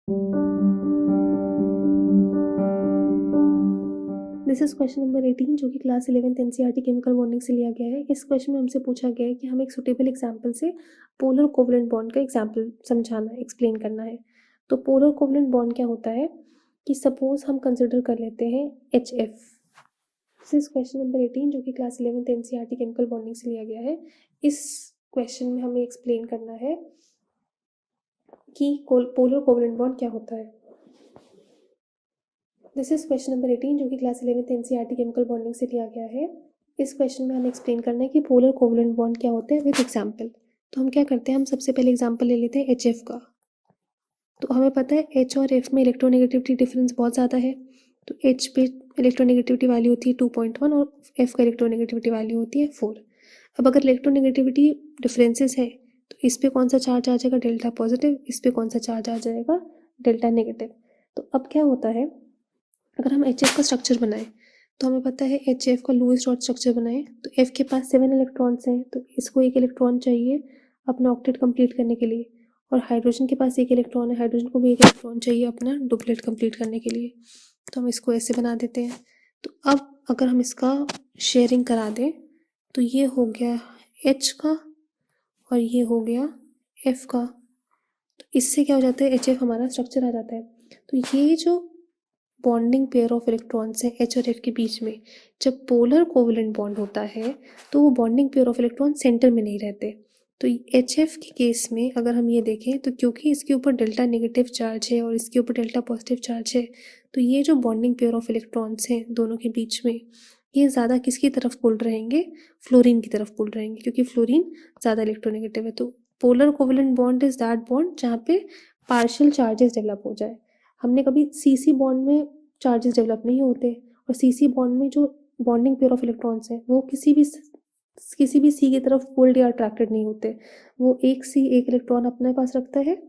This is question number 18 जो कि class 11th NCERT chemical bonding से लिया गया है। इस क्वेश्चन में हमसे पूछा गया है कि हमें एक सुटेबल एग्जांपल से पोलर कोवलेंट बॉन्ड का एग्जांपल समझाना है, एक्सप्लेन करना है। तो पोलर कोवलेंट बॉन्ड क्या होता है कि सपोज हम कंसिडर कर लेते हैं HF। This is question number 18 जो कि class 11th NCERT chemical bonding से लिया गया है। इस क्वेश्चन में हमें एक्सप्लेन करना है कि पोलर कोवलेंट बॉन्ड क्या होता है। दिस इज क्वेश्चन नंबर 18 जो कि class 11th NCERT chemical bonding से लिया गया है। इस क्वेश्चन में हमें एक्सप्लेन करना है कि पोलर कोवलेंट बॉन्ड क्या होते हैं विद एग्जांपल। तो हम क्या करते हैं, हम सबसे पहले एग्जांपल ले लेते हैं HF का। तो हमें पता है H और F में इलेक्ट्रोनेगेटिविटी डिफरेंस बहुत ज़्यादा है। तो H पे इलेक्ट्रोनेगेटिविटी वैल्यू होती है 2.1 और F का इलेक्ट्रोनेगेटिविटी वैल्यू होती है 4। अब अगर इलेक्ट्रोनेगेटिविटी डिफरेंसेस है तो इस पे कौन सा चार्ज आ जाएगा, डेल्टा पॉजिटिव, इस पे कौन सा चार्ज आ जाएगा, डेल्टा नेगेटिव। तो अब क्या होता है, अगर हम HF का स्ट्रक्चर बनाएं तो हमें पता है HF का लुईस डॉट स्ट्रक्चर बनाएं तो F के पास 7 इलेक्ट्रॉन्स हैं, तो इसको एक इलेक्ट्रॉन चाहिए अपना ऑक्टेट कंप्लीट करने के लिए। और हाइड्रोजन के पास एक इलेक्ट्रॉन है, हाइड्रोजन को भी एक इलेक्ट्रॉन चाहिए अपना डुप्लेट कंप्लीट करने के लिए। तो हम इसको ऐसे बना देते हैं। तो अब अगर हम इसका शेयरिंग करा दें तो ये हो गया H का और ये हो गया F का। तो इससे क्या हो जाता है, HF हमारा स्ट्रक्चर आ जाता है। तो ये जो बॉन्डिंग पेयर ऑफ इलेक्ट्रॉन्स है H और F के बीच में, जब पोलर कोवलेंट बॉन्ड होता है तो वो bonding pair of electron centre में नहीं रहते। तो HF के केस में अगर हम ये देखें तो क्योंकि इसके ऊपर डेल्टा नेगेटिव चार्ज है और इसके ऊपर डेल्टा पॉजिटिव चार्ज है, तो ये जो बॉन्डिंग पेयर ऑफ इलेक्ट्रॉन्स हैं दोनों के बीच में, ये ज़्यादा किसकी तरफ पुल रहेंगे, फ्लोरीन की तरफ पुल रहेंगे, क्योंकि फ्लोरीन ज़्यादा इलेक्ट्रोनेगेटिव है। तो polar covalent bond is that bond जहाँ पे पार्शियल चार्जेस डेवलप हो जाए। हमने कभी CC बॉन्ड में चार्जेस डेवलप नहीं होते, और CC बॉन्ड में जो बॉन्डिंग पेयर ऑफ इलेक्ट्रॉन्स हैं वो किसी भी C की तरफ पुल्ड या अट्रैक्टेड नहीं होते। वो एक C एक इलेक्ट्रॉन अपने पास रखता है,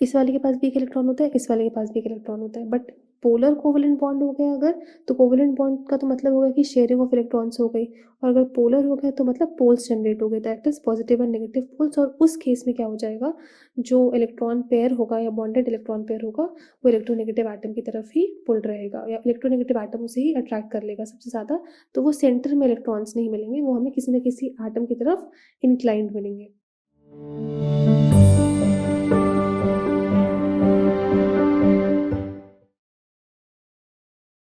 इस वाले के पास भी एक इलेक्ट्रॉन होता है, इस वाले के पास भी एक इलेक्ट्रॉन होता है। बट पोलर कोवलेंट बॉन्ड हो गया अगर, तो कोवलेंट बॉन्ड का तो मतलब होगा कि शेयरिंग ऑफ इलेक्ट्रॉन्स हो गई, और अगर पोलर हो गया तो मतलब पोल्स जनरेट हो गए, that is positive and negative poles. और उस केस में क्या हो जाएगा, जो इलेक्ट्रॉन पेयर होगा या बॉन्डेड इलेक्ट्रॉन पेयर होगा वो इलेक्ट्रोनेगेटिव एटम की तरफ ही पुल्ड रहेगा, या इलेक्ट्रोनेगेटिव एटम उसे ही अट्रैक्ट कर लेगा सबसे ज़्यादा। तो वो सेंटर में इलेक्ट्रॉन्स नहीं मिलेंगे, वो हमें किसी न किसी एटम की तरफ इंक्लाइंड मिलेंगे।